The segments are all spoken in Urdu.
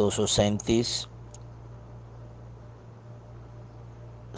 237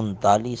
39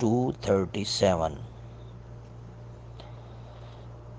237।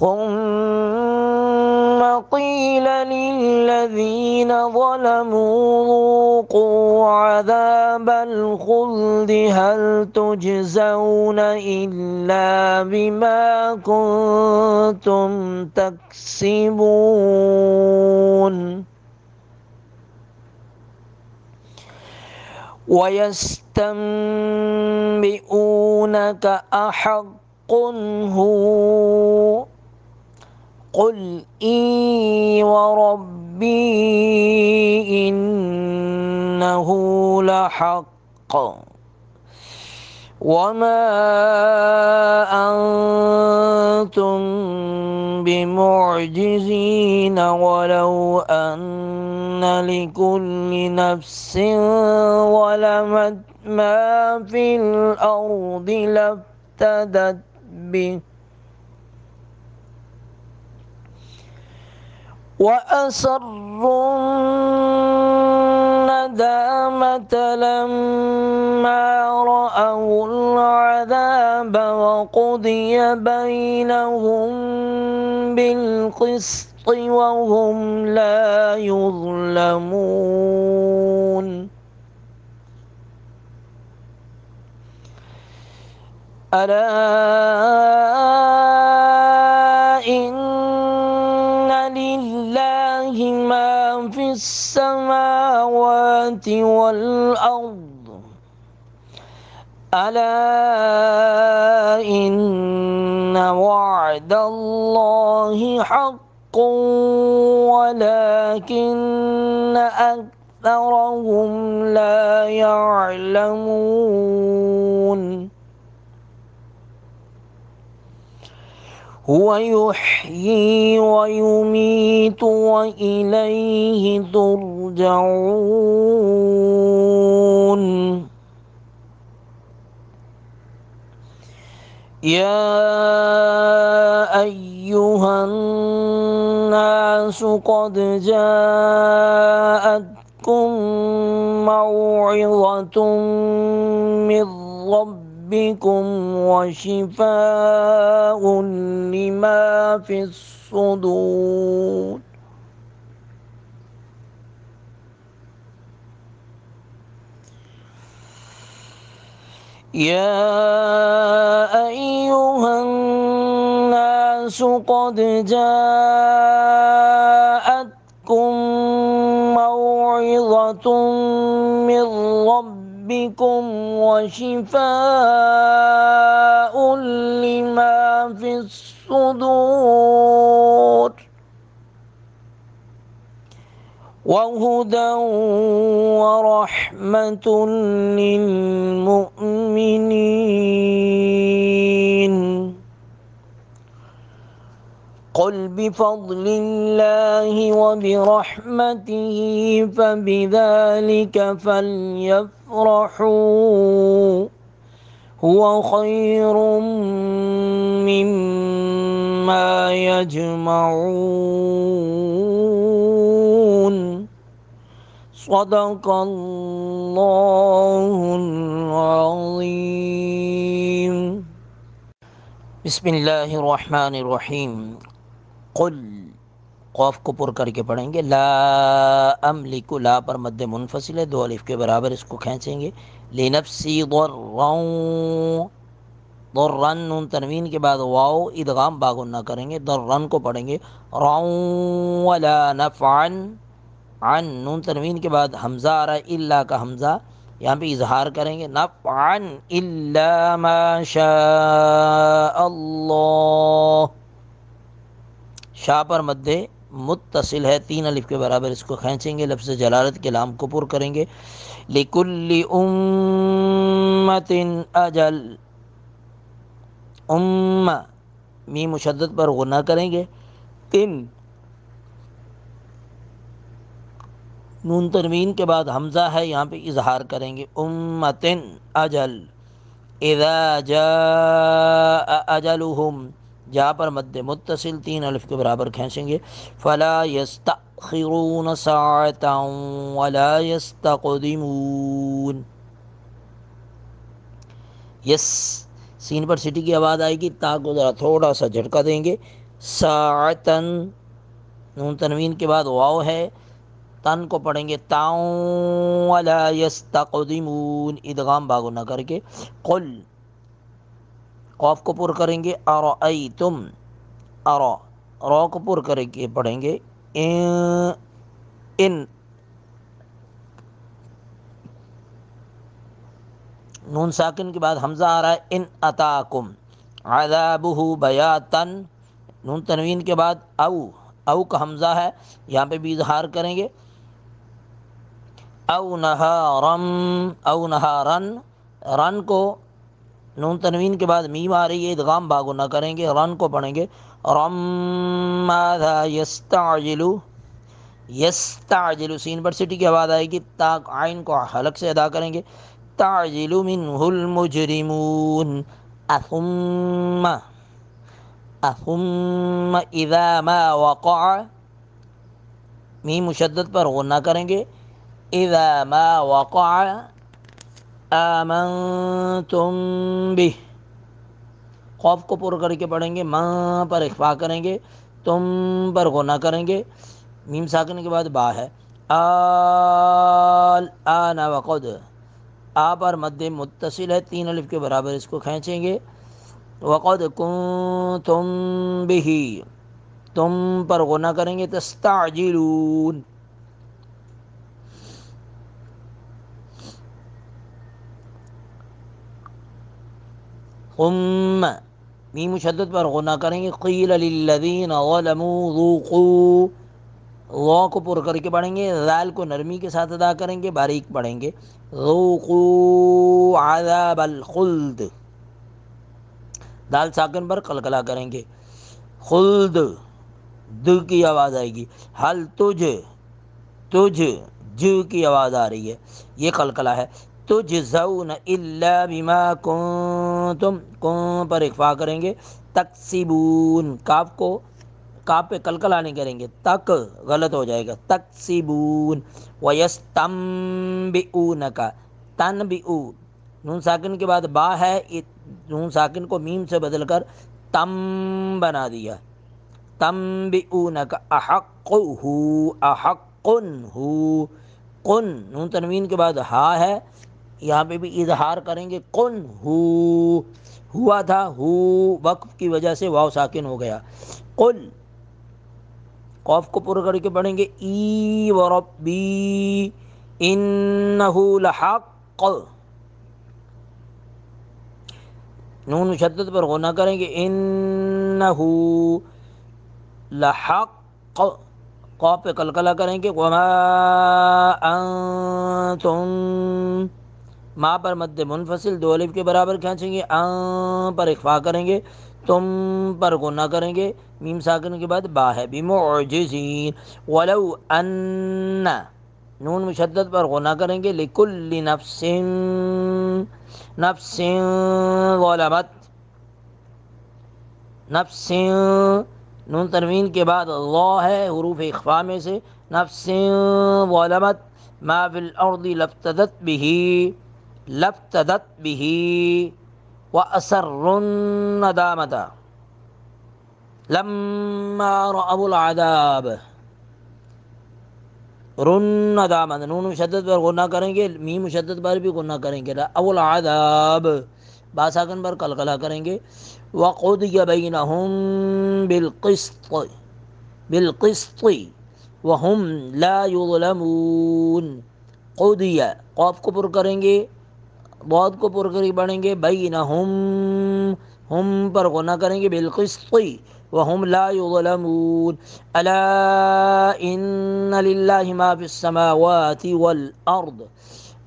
ثم قيل للذين ظلموا ذوقوا عذاب الخلد هل تجزون إلا بما كنتم تكسبون. ويستنبئونك أحق هو قل إي وربي إنه لحق وما أنتم بمعجزين ولو أن لكل نفس ظلمت ما في الأرض لافتدت به وأسروا الندامة لما رأوا العذاب وقضي بينهم بالقسط وهم لا يظلمون. ألا إن لله ما في السماوات والأرض ألا إن وعد الله حق ولكن أكثرهم لا يعلمون. هو يحيي ويميت وإليه ترجعون. يا أيها الناس قد جاءتكم موعظة من ربكم وشفاء لما في الصدور يا أيها الناس قد جاءتكم موعظة من ربكم وشفاء لما في الصدور وهدى ورحمة للمؤمنين قل بفضل الله وبرحمته فبذلك فليفرحوا هو خير مما يجمعون صدق الله العظيم بسم اللہ الرحمن الرحیم قل قوف کو پر کر کے پڑھیں گے لا املک لا پر مد منفصل ہے دو الف کے برابر اس کو کھینچیں گے لنفسی ضرًا نون تنوین کے بعد واو ادغام باغن نہ کریں گے ضرًا کو پڑھیں گے رعوں ولا نفعا عن نون تنوین کے بعد حمزہ آ رہا ہے الا کا حمزہ یہاں پہ اظہار کریں گے نفعا الا ما شاء اللہ شاہ پر مد متصل ہے تین الف کے برابر اس کو کھینچیں گے لفظ جلالت کے لام کو پر کریں گے لکل امت اجل می مشدد پر غنہ کریں گے تن نون تنوین کے بعد حمزہ ہے یہاں پہ اظہار کریں گے امتن اجل اذا جاء اجلهم جا پر مد متصل تین الف کے برابر کھینچیں گے فلا یستأخرون ساعة ولا یستقدمون یس سین پر سٹی کی آواز آئے گی تا کو ذرا تھوڑا سا جھٹکا دیں گے ساعتن نون تنوین کے بعد واو ہے تن کو پڑھیں گے تاؤں ولا یستقدمون ادغام باغو نہ کر کے قل قوف کو پر کریں گے ارأیتم ارا را کو پر کر کے پڑھیں گے ان نون ساکن کے بعد حمزہ آ رہا ہے ان اتاکم عذابہ بیاتن نون تنوین کے بعد او کا حمزہ ہے یہاں پہ بھی اظہار کریں گے او نہارن رن کو نون تنوین کے بعد میم آ رہی ہے ادغام باغو نہ کریں گے رن کو پڑھیں گے رم ماذا یستعجل سین پر سٹی کی آواز آئے گی تا عین کو حلق سے ادا کریں گے تعجل منہ المجرمون اثم اذا ما وقع میم مشدد پر غنہ کریں گے اذا ما وقع آمنتم به خوف کو پر کر کے پڑھیں گے ماں پر اخفا کریں گے تم پر غنہ کریں گے میم ساکن کے بعد با ہے آن وقد آ پر مد متصل ہے تین الف کے برابر اس کو کھینچیں گے وقد کنتم به تم پر غنہ کریں گے تستعجلون ثم میم مشدد پر غنہ کریں گے قیل للذین ظلموا ذوقوا وا کو پر کر کے پڑھیں گے ذال کو نرمی کے ساتھ ادا کریں گے باریک پڑھیں گے ذوقوا عذاب الخلد دال ساکن پر قلقلہ کریں گے خلد د کی آواز آئے گی حل تجھ ج کی آواز آ رہی ہے یہ قلقلہ ہے تجزون الا بما کنتم کن پر اخفا کریں گے تکسبون کاف پہ کلکلا نہیں کریں گے، تک غلط ہو جائے گا، تکسبون، ویستنبئونک، تنبئو، نون ساکن کے بعد با ہے، نون ساکن کو میم سے بدل کر تم بنا دیا، تنبئونک احق ہو، احق ہو، قن، نون تنوین کے بعد ہا ہے، یہاں پہ بھی اظہار کریں گے، قن ہو، ہوا تھا ہو، وقف کی وجہ سے واو ساکن ہو گیا، قل، قوف کو پورا کر کے پڑھیں گے، ای وربی انہ لحق، نون مشدد پر غنہ کریں گے، انہ لحق، قوف پہ قلقلہ کریں گے، وما انتم، ما پر مد منفصل دو الف کے برابر کھینچیں گے، ان پر اخفا کریں گے، تم پر غنہ کریں گے، میم ساکن کے بعد با ہے، بمعجزین، ولو ان، نون مشدد پر غنہ کریں گے، لکل نفس، نفس ظلمت، نفس، نون تنوین کے بعد اللہ ہے حروف اخفا میں سے، نفس ظلمت ما فی الارض لافتدت به، لافتدت به، واسروا الندامۃ لما رأوا العذاب، رن ندامت، نون مشدد پر غنہ کریں گے، میم مشدد پر بھی غنہ کریں گے، رأوا العذاب، با ساکن پر قلقلہ کریں گے، وقضی بینہم بالقسط، بالقسط وہم لا یظلمون، قضی، قوف کو پر کریں گے، بعد کو پر کری پڑھیں گے، بینہم، ہم پر غنہ کریں گے، بالقسط وہم لا یظلمون، الا ان للہ ما فی السماوات والارض،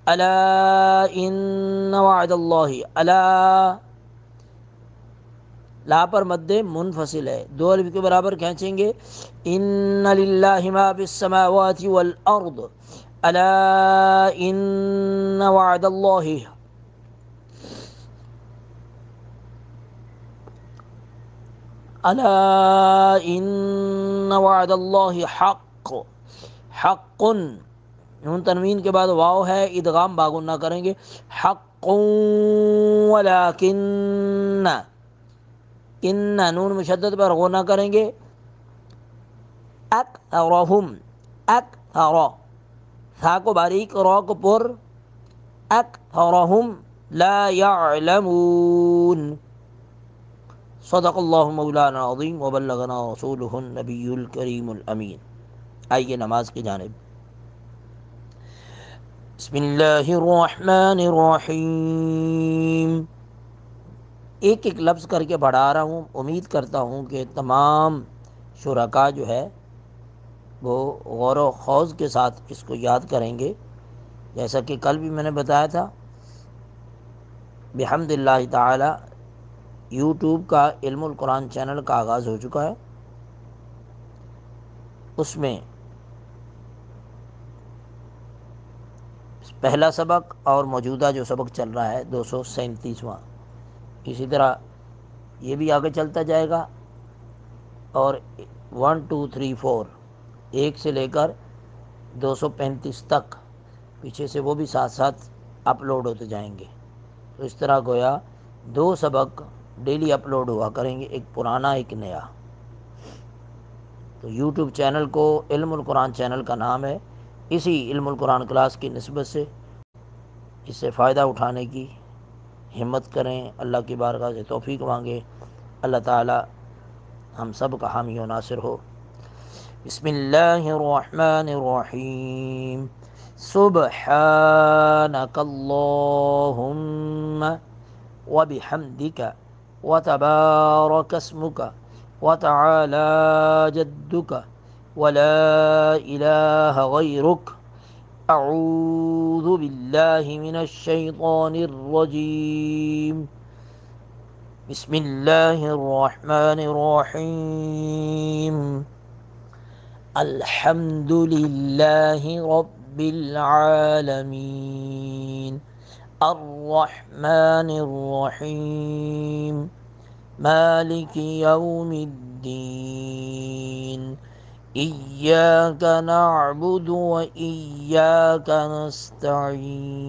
الا ان وعد اللہ، الا، لا پر مد منفصل ہے، دو الف کے برابر کھینچیں گے، ان للہ ما فی السماوات والارض، الا ان وعد اللہ، الا ان وعد اللہ حق، حق، نون تنوین کے بعد واو ہے، ادغام باغن نہ کریں گے، حق ولکن، ان، نون مشدد پر غنہ کریں گے، اکثرہم، اکثر، تھا کو باریک، را کو پر، اکثرہم لا یعلمون، صدق اللہ مولانا العظیم وبلغنا رسولہ النبی الکریم الامین۔ آئیے نماز کی جانب، بسم اللہ الرحمن الرحیم، ایک ایک لفظ کر کے پڑھا رہا ہوں، امید کرتا ہوں کہ تمام شرکاء جو ہے وہ غور و خوض کے ساتھ اس کو یاد کریں گے، جیسا کہ کل بھی میں نے بتایا تھا، بحمد اللہ تعالی یوٹیوب کا علم القرآن چینل کا آغاز ہو چکا ہے، اس میں پہلا سبق اور موجودہ جو سبق چل رہا ہے 237واں، اسی طرح یہ بھی آگے چلتا جائے گا، اور 1 2 3 4 ایک سے لے کر 235 تک پیچھے سے وہ بھی ساتھ ساتھ اپلوڈ ہوتے جائیں گے، تو اس طرح گویا 2 سبق ڈیلی اپلوڈ ہوا کریں گے، ایک پرانا ایک نیا۔ تو یوٹیوب چینل کو علم القرآن چینل کا نام ہے، اسی علم القرآن کلاس کی نسبت سے اس سے فائدہ اٹھانے کی ہمت کریں، اللہ کی بارگاہ سے توفیق مانگے، اللہ تعالی ہم سب کا حامی و ناصر ہو۔ بسم اللہ الرحمن الرحیم، سبحانک اللہم وبحمدک وتبارک اسمک وتعالی جدک ولا الہ غیرک، اعوذ باللہ من الشیطان الرجیم، بسم اللہ الرحمن الرحیم، الحمد للہ رب العالمین، الرحمن الرحیم، مالک یوم الدین، الدين إياك نعبد وإياك نستعين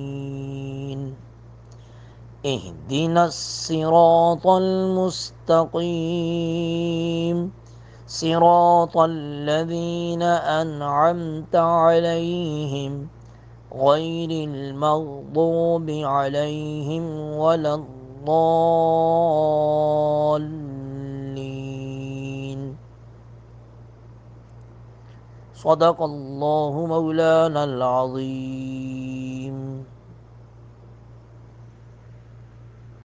اهدنا الصراط المستقيم صراط الذين أنعمت عليهم غير المغضوب عليهم ولا الضالين. صدق الله مولانا العظيم.